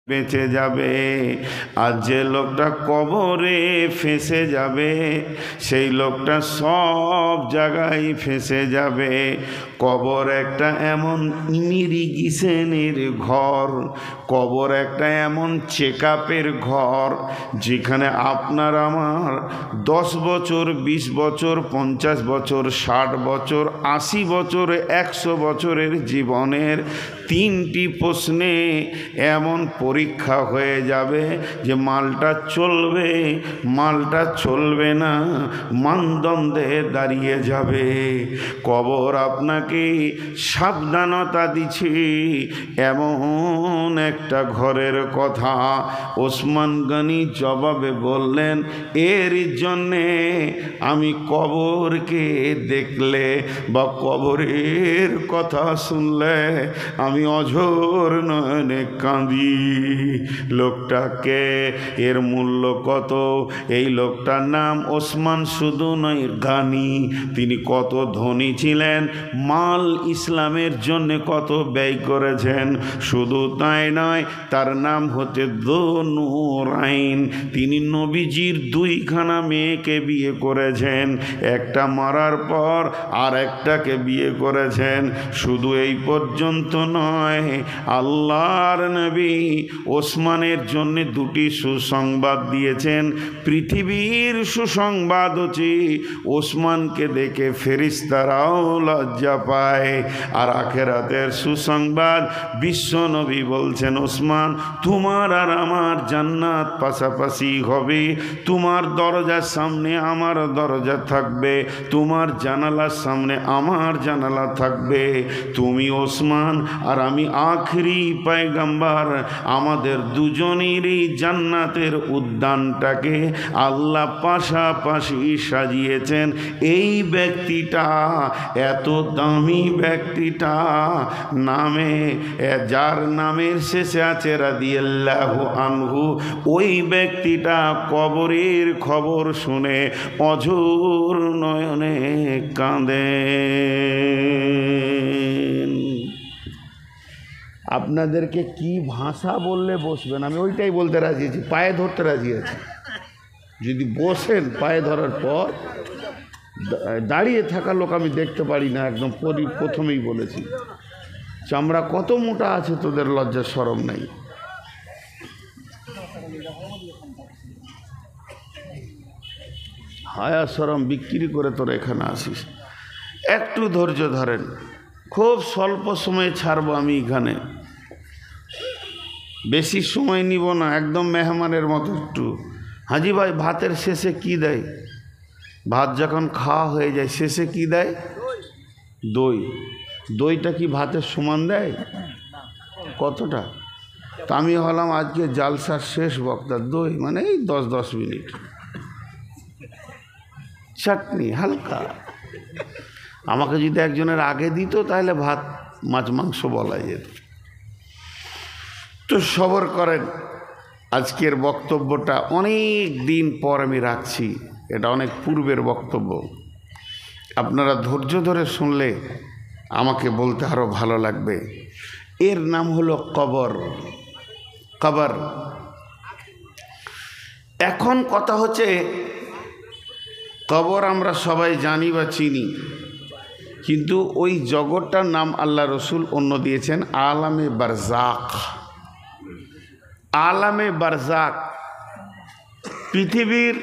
বেঁচে যাবে। আর যে লোকটা কবরে ফেঁসে যাবে সেই লোকটা সব জায়গায় ফেঁসে যাবে। কবর একটা এমন ইমিগ্রেশনের ঘর, কবর একটা এমন চেকআপের ঘর যেখানে আপনার আমার 10 বছর, 20 বছর, 50 বছর, 60 বছর, 80 বছর, 100 বছরের জীবনের 3টি প্রশ্নে এমন পরীক্ষা হয়ে যাবে যে মালটা চলবে, মালটা চলবে না, মানদণ্ডে দাঁড়িয়ে যাবে। কবর আপনাকে সাবধানতা দিচ্ছে এমন একটা ঘরের কথা। ওসমান গনি জবাবে বললেন, এর জন্যে আমি কবরকে দেখলে বা কবরের কথা শুনলে আমি অঝোর নয়নে কাঁদি। লোকটাকে, এর মূল্য কত? এই লোকটার নাম ওসমান, শুধু নয় গানি। তিনি কত ধনী ছিলেন, মাল ইসলামের জন্য কত ব্যয় করেছেন। শুধু তাই নয়, তার নাম হচ্ছে যুনূরাইন। তিনি নবীজির 2খানা মেয়েকে বিয়ে করেছেন, একটা মারার পর আর একটাকে বিয়ে করেছেন। শুধু এই পর্যন্ত নয়, আল্লাহর নবী ওসমানের জন্য 2টি সুসংবাদ দিয়েছেন। পৃথিবীর সুসংবাদ হচ্ছে ওসমানকে দেখে ফেরেশতারাও লজ্জা পায়। আর আখিরাতের সুসংবাদ, বিশ্ব নবী বলছেন, ওসমান তোমার আর আমার জান্নাত পাশাপাশি হবে। তোমার দরজার সামনে আমার দরজা থাকবে, তোমার জানালার সামনে আমার জানালা থাকবে। তুমি ওসমান আর আমি আখেরি পয়গম্বর, আমাদের দুজনেরই জান্নাতের উদ্যানটাকে আল্লাহ পাশাপাশি সাজিয়েছেন। এই ব্যক্তিটা, এত দামি ব্যক্তিটা, নামে যার নামের শেষে আছে রাদিয়াল্লাহু আনহু, ওই ব্যক্তিটা কবরের খবর শুনে অঝোর নয়নে কাঁদেন। আপনাদেরকে কি ভাষা বললে বসবেন আমি ওইটাই বলতে রাজি আছি, পায়ে ধরতে রাজি আছি। যদি বসেন, পায়ে ধরার পর দাঁড়িয়ে থাকা লোক আমি দেখতে পারি না, একদম প্রথমেই বলেছি। চামড়া কত মোটা আছে, তোদের লজ্জা শরম নাই। হায়া শরম বিক্রি করে তোরা এখানে আসিস। একটু ধৈর্য ধরেন, খুব স্বল্প সময় ছাড়বো আমি এখানে, বেশি সময় নিব না, একদম মেহমানের মতো। একটু হাজি ভাই, ভাতের শেষে কি দেয়? ভাত যখন খাওয়া হয়ে যায় শেষে কি দেয়? দই। দইটা কি ভাতের সমান দেয়? কতটা? তা আমি হলাম আজকে জালসার শেষ বক্তা। দই মানে এই 10 মিনিট, চাটনি হালকা। আমাকে যদি একজনের আগে দিত তাহলে ভাত মাছ মাংস বলা যেত। তো সবর করেন, আজকের বক্তব্যটা অনেক দিন পর আমি রাখছি, এটা অনেক পূর্বের বক্তব্য। আপনারা ধৈর্য ধরে শুনলে আমাকে বলতে আরও ভালো লাগবে। এর নাম হলো কবর। কবর। এখন কথা হচ্ছে, কবর আমরা সবাই জানি বা চিনি, কিন্তু ওই জগৎটার নাম আল্লাহ রসুল অন্য দিয়েছেন আলামে বারজাক। আলামে বারজাক। পৃথিবীর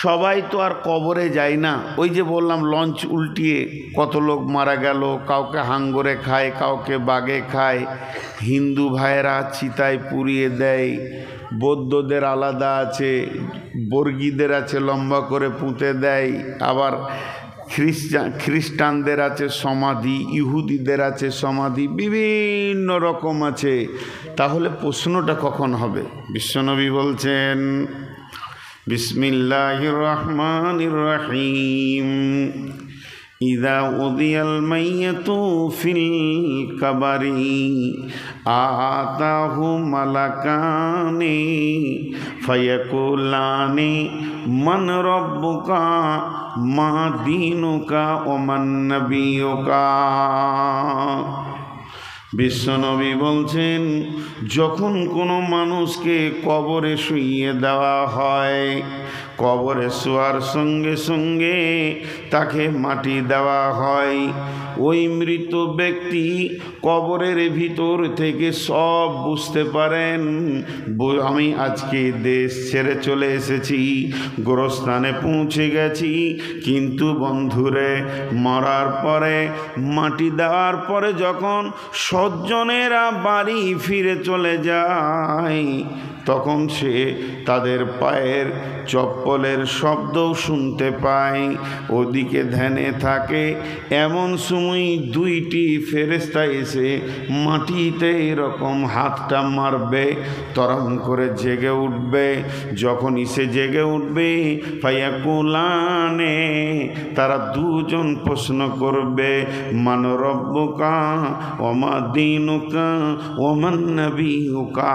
সবাই তো আর কবরে যায় না। ওই যে বললাম, লঞ্চ উল্টিয়ে কত লোক মারা গেল, কাউকে হাঙ্গরে খায়, কাউকে বাগে খায়। হিন্দু ভাইয়েরা চিতায় পুড়িয়ে দেয়, বৌদ্ধদের আলাদা আছে, বর্গীদের আছে লম্বা করে পুঁতে দেয়, আবার খ্রিস্টানদের আছে সমাধি, ইহুদিদের আছে সমাধি, বিভিন্ন রকম আছে। তাহলে প্রশ্নটা কখন হবে? বিশ্বনবী বলছেন, বিসমিল্লাহির রহমানির রহিম, ইযা উদিয়াল মাইয়াতু ফিল কাবারি আতাহু মালাকানি ফায়াকুলানি মান রব্বুকা মা দীনুকা ওয়া মান নবিয়ুকা। বিশ্বনবী বলছেন, যখন কোনো মানুষকে কবরে শুইয়ে দেওয়া হয়, কবরে শোয়ার সঙ্গে সঙ্গে তাকে মাটি দেওয়া হয়। ওই মৃত ব্যক্তি কবরের ভিতর থেকে সব বুঝতে পারেন, আমি আজকে দেশ ছেড়ে চলে এসেছি, গোরস্থানে পৌঁছে গেছি। কিন্তু বন্ধুরে, মরার পরে মাটি দেওয়ার পরে যখন স্বজনেরা বাড়ি ফিরে চলে যায়, তখন সে তাদের পায়ের চপ্পলের শব্দও শুনতে পায়। ওদিকে ধ্যানে থাকে, এমন সময় দুইটি ফেরেশতা এসে মাটিতে এরকম হাতটা মারবে, তরং করে জেগে উঠবে। যখনই সে জেগে উঠবে, ফায়াকুলানে, তারা দুজন প্রশ্ন করবে, মান রব্বুকা ওমা দীনুকা ওমান নবিয়ুকা,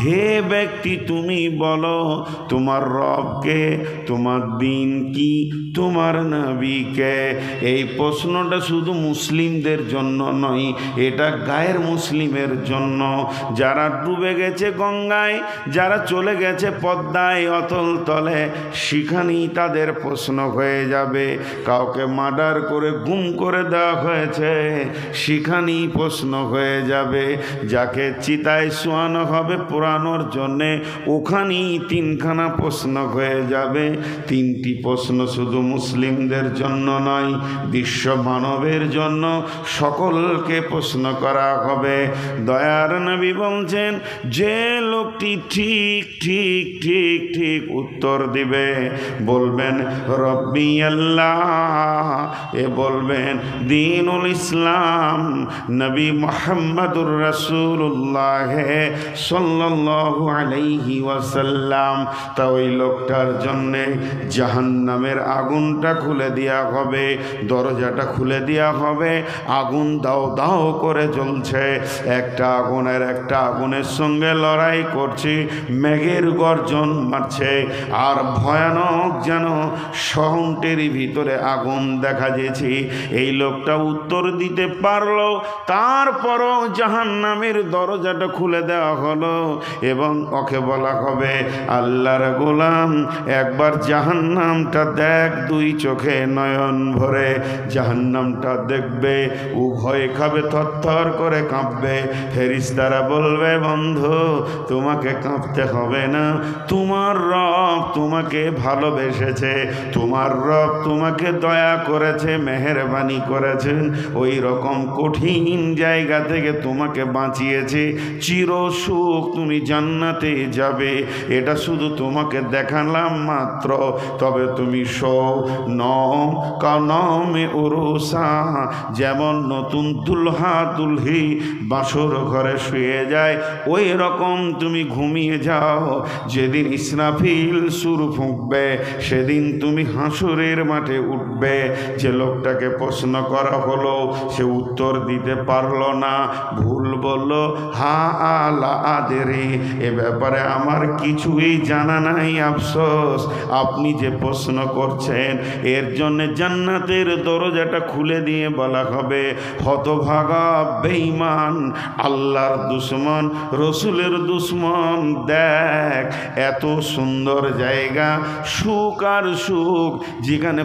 হে ব্যক্তি তুমি বলো তোমার রবকে, তোমার দিন কি, তোমার নবীকে। এই প্রশ্নটা শুধু মুসলিমদের জন্য নয়, এটা গায়ের মুসলিমের জন্য। যারা ডুবে গেছে গঙ্গায়, যারা চলে গেছে পদ্মায় অতল তলে, সেখানেই তাদের প্রশ্ন হয়ে যাবে। কাউকে মার্ডার করে গুম করে দেওয়া হয়েছে, সেখানেই প্রশ্ন হয়ে যাবে। যাকে চিতায় শোয়ানো হবে পোড়ানোর জন্যে, ওখানেই তিনখানা প্রশ্ন হয়ে যাবে। তিনটি প্রশ্ন শুধু মুসলিমদের জন্য নয়, বিশ্ব মানবের জন্য সকলকে প্রশ্ন করা হবে। দয়ার নবী বলছেন, যে লোকটি ঠিক ঠিক ঠিক ঠিক উত্তর দিবে, বলবেন রব্বি আল্লাহ, এ বলবেন দীনুল ইসলাম, নবী মুহাম্মদুর রাসূলুল্লাহ সাল্লাল্লাহু আলাইহি ওয়াসাল্লাম, তা ওই লোকটার জন্যে জাহান্নামের আগুনটা খুলে দেওয়া হবে, দরজাটা খুলে দেওয়া হবে। আগুন দাও দাও করে জ্বলছে, একটা আগুনের সঙ্গে লড়াই করছে, মেঘের গর্জন মারছে, আর ভয়ানক যেন শহরটির ভিতরে আগুন দেখা যেছে। এই লোকটা উত্তর দিতে পারলো, তারপরও জাহান্নামের দরজাটা খুলে দেওয়া হলো এবং ওকে বলা হবে, আল্লাহর গোলাম একবার জাহান্নামটা দেখ, দুই চোখে নয়ন ভরে জাহান্নামটা দেখবে, ও ভয় খাবে, থরথর করে কাঁপবে। ফেরেশতারা বলবে, বন্ধু তোমাকে কাঁপতে হবে না, তোমার রব তোমাকে ভালোবেসেছে, তোমার রব তোমাকে দয়া করেছে, মেহেরবানি করেছেন, ওই রকম কঠিন জায়গা থেকে তোমাকে বাঁচিয়েছে, চির সুখ, তুমি জান্নাতে যাবে। এটা শুধু তোমাকে দেখালাম মাত্র, তবে তুমি কানমে উরুসা, যেমন নতুন দুলহা দুলহি বাসর ঘরে শুয়ে যায়, ওই রকম তুমি ঘুমিয়ে যাও। যেদিন ইসরাফিল সুর ফুঁকবে, সেদিন তুমি হাসরের মাঠে উঠবে। যে লোকটাকে প্রশ্ন করা হলো, সে উত্তর দিতে পারল না, ভুল বলল, হা আলা আদেরি, এ ব্যাপারে আমার কিছুই জানা নাই, আফসোস। আপনি যে প্রশ্ন করছেন, এর জন্য জান্নাতের দরজাটা খুলে দিয়ে বলা হবে, হতভাগা বেঈমান, আল্লাহর দুশমন, রসুলের দুশমন, দেখ এত সুন্দর জায়গা, সুখ আর সুখ, যেখানে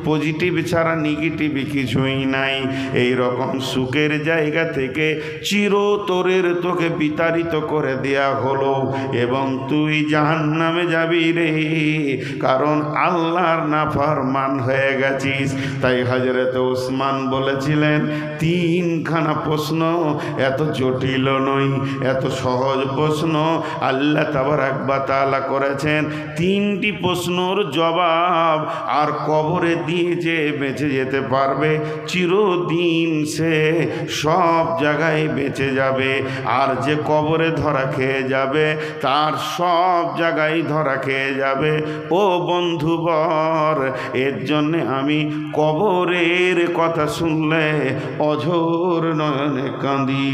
পজিটিভ ছাড়া নেগেটিভ কিছুই নাই। এই রকম সুখের জায়গা থেকে চিরতরের তোকে বিতাড়িত করে দেয়া হলো এবং তুই জাহান্নামে যাবি রে, কারণ আল্লাহর নাফরমান হয়ে গেছিস। তাই হযরত ওসমান বলেছিলেন, তিনখানা প্রশ্ন এত জটিল নয়, এত সহজ প্রশ্ন আল্লাহ তাবারাক ওয়া তাআলা করেছেন। তিনটি প্রশ্নর জবাব আর কবরে দিয়ে যে বেঁচে যেতে পারবে, চিরদিন সে সব জায়গায় বেঁচে যাবে। আর যে কবরে ধরা খেয়ে যাবে, তার সব জায়গায় ধরা খেয়ে যাবে। ও বন্ধুবর, এর জন্যে আমি কবরের কথা শুনলে অঝোর নয়নে কাঁদি।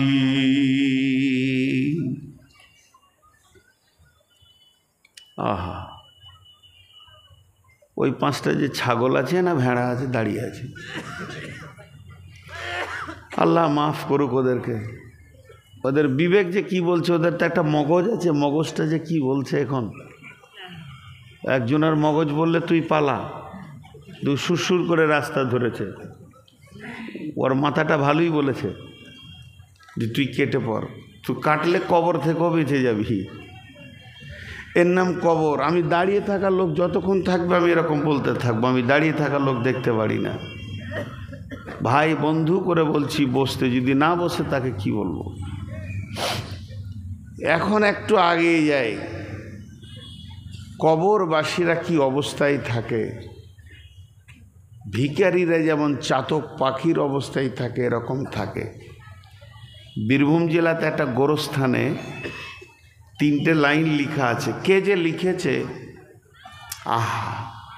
আহা, ওই পাঁচটা যে ছাগল আছে না, ভেড়া আছে, দাঁড়িয়ে আছে, আল্লাহ মাফ করুক ওদেরকে, ওদের বিবেক যে কি বলছে, ওদের তো একটা মগজ আছে, মগজটা যে কি বলছে এখন। একজনের মগজ বললে তুই পালা, তুই সুরসুর করে রাস্তা ধরেছে, ওর মাথাটা ভালোই বলেছে যে তুই কেটে পড়, তুই কাটলে কবর থেকেও বেঁচে যাবি। এর নাম কবর। আমি দাঁড়িয়ে থাকা লোক যতক্ষণ থাকবে আমি এরকম বলতে থাকবো, আমি দাঁড়িয়ে থাকা লোক দেখতে পারি না। ভাই বন্ধু করে বলছি বসতে, যদি না বসে তাকে কি বলবো। এখন একটু আগেই যাই, কবরবাসীরা কি অবস্থায় থাকে, ভিখারিরা যেমন চাতক পাখির অবস্থায় থাকে এরকম থাকে। বীরভূম জেলাতে একটা গোরস্থানে 3টে লাইন লেখা আছে। কে যে লিখেছে,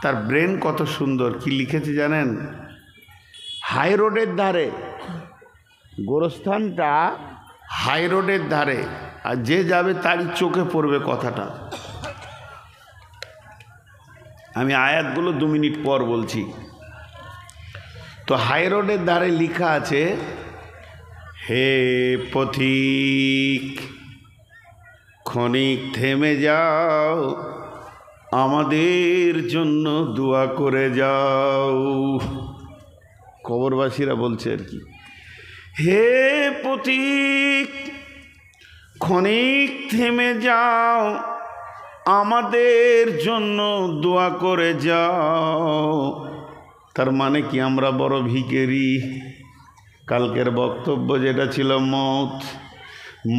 তার ব্রেন কত সুন্দর। কি লিখেছে জানেন? হাই রোডের ধারে, গোরস্থানটা হাই রোডের ধারে, আর যে যাবে তারই চোখে পড়বে কথাটা। আমি আয়াতগুলো 2 মিনিট পর বলছি। তো হাই রোডের ধারে লেখা আছে, হে পথিক ক্ষণিক থেমে যাও, আমাদের জন্য দোয়া করে যাও। কবরবাসীরা বলছে আর কি, হে পথিক ক্ষণিক থেমে যাও, আমাদের জন্য দোয়া করে যাও। তার মানে কি আমরা বড় ভিখারি। কালকের বক্তব্য যেটা ছিল মত,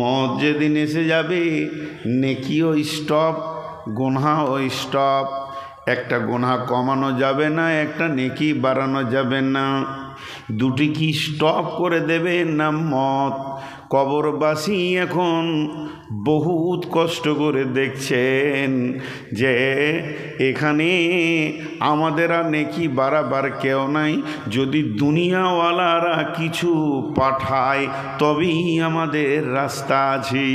মত যেদিন এসে যাবে নেকিও স্টপ, গুনাহও স্টপ। একটা গুনাহ কমানো যাবে না, একটা নেকি বাড়ানো যাবে না। দুটি কি স্টপ করে দেবে না মত। কবরবাসী এখন বহুত কষ্ট করে দেখছেন যে এখানে আমাদের আর নেকি বাড়াবার কেউ নাই, যদি দুনিয়াওয়ালারা কিছু পাঠায় তবেই আমাদের রাস্তা আছে।